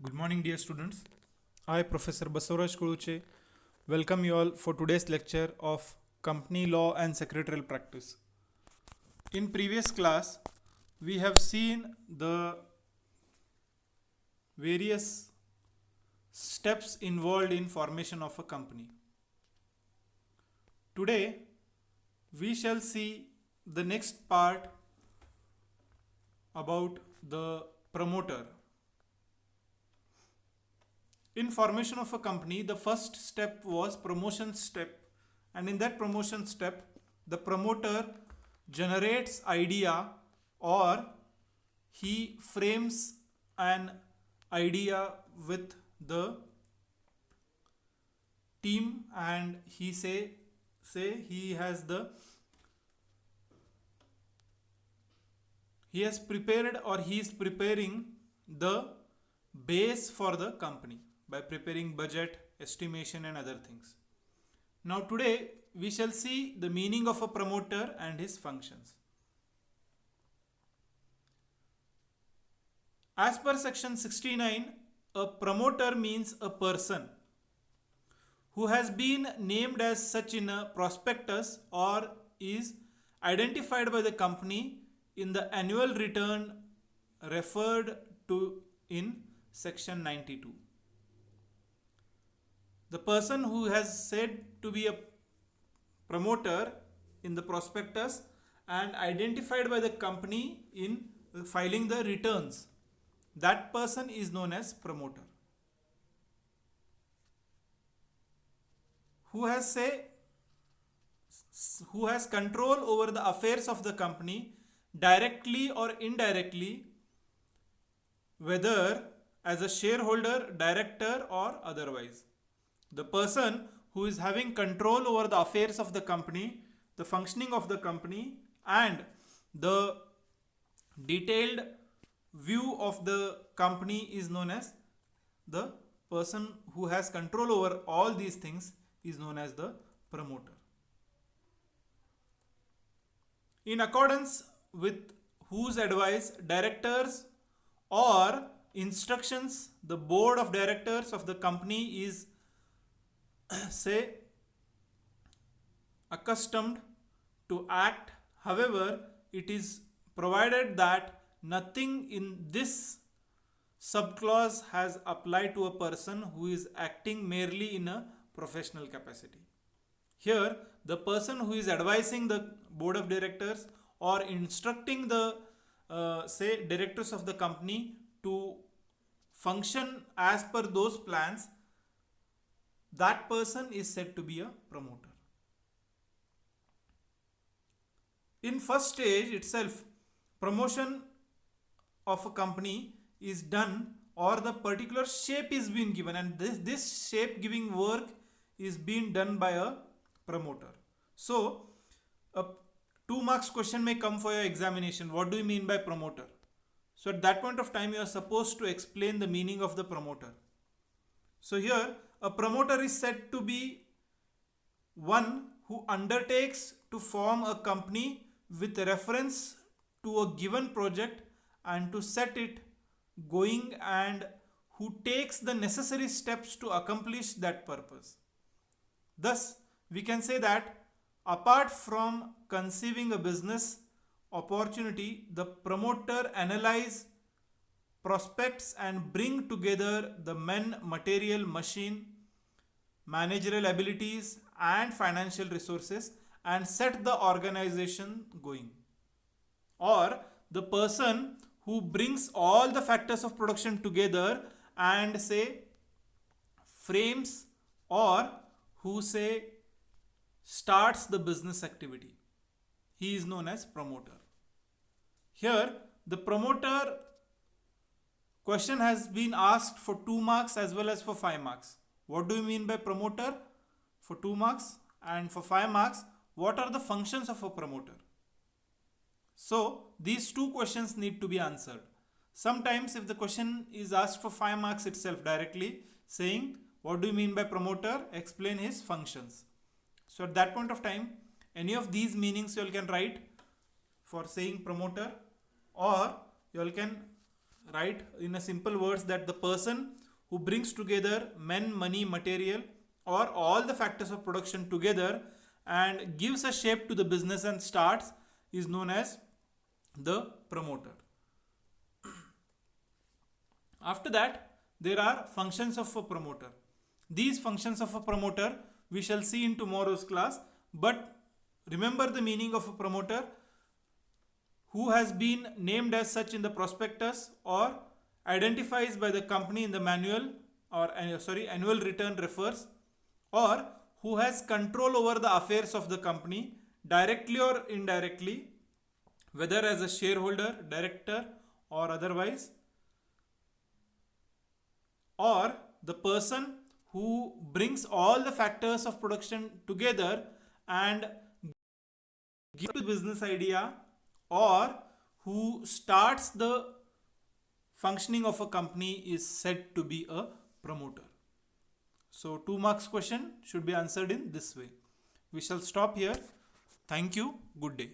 Good morning, dear students. I, Professor Basavaraj Kuluche, welcome you all for today's lecture of Company Law and Secretarial Practice. In previous class, we have seen the various steps involved in formation of a company. Today, we shall see the next part about the promoter. In formation of a company, the first step was promotion step, and in that promotion step, the promoter generates idea or he frames an idea with the team, and he say he has prepared or he is preparing the base for the company by preparing budget, estimation, and other things. Now, today we shall see the meaning of a promoter and his functions. As per section 69, a promoter means a person who has been named as such in a prospectus or is identified by the company in the annual return referred to in section 92. The person who has said to be a promoter in the prospectus and identified by the company in filing the returns, that person is known as promoter. Who has control over the affairs of the company directly or indirectly, whether as a shareholder, director, or otherwise. The person who is having control over the affairs of the company, the functioning of the company, and the detailed view of the company is known as the person who has control over all these things is known as the promoter. In accordance with whose advice, directors or instructions, the board of directors of the company is say accustomed to act. However, it is provided that nothing in this subclause has applied to a person who is acting merely in a professional capacity. Here, the person who is advising the board of directors or instructing the directors of the company to function as per those plans, that person is said to be a promoter. In first stage itself, promotion of a company is done or the particular shape is being given, and this shape giving work is being done by a promoter. So a 2 marks question may come for your examination. What do you mean by promoter? So at that point of time, you are supposed to explain the meaning of the promoter. So here a promoter is said to be one who undertakes to form a company with reference to a given project and to set it going, and who takes the necessary steps to accomplish that purpose. Thus, we can say that apart from conceiving a business opportunity, the promoter analyze prospects and bring together the men, material, machine, managerial abilities, and financial resources and set the organization going. Or the person who brings all the factors of production together and say frames, or who say starts the business activity, he is known as promoter. Here the promoter question has been asked for 2 marks as well as for 5 marks. What do you mean by promoter for 2 marks, and for 5 marks, what are the functions of a promoter? So these two questions need to be answered. Sometimes if the question is asked for 5 marks itself directly, saying what do you mean by promoter, explain his functions. So at that point of time, any of these meanings you all can write for saying promoter, or you all can write in a simple words that the person who brings together men, money, material, or all the factors of production together and gives a shape to the business and starts is known as the promoter. After that, there are functions of a promoter. These functions of a promoter we shall see in tomorrow's class, but remember the meaning of a promoter who has been named as such in the prospectus or identifies by the company in the manual or annual return refers, or who has control over the affairs of the company directly or indirectly, whether as a shareholder, director, or otherwise, or the person who brings all the factors of production together and gives the business idea, or who starts the functioning of a company is said to be a promoter. So 2 marks question should be answered in this way. We shall stop here. Thank you. Good day.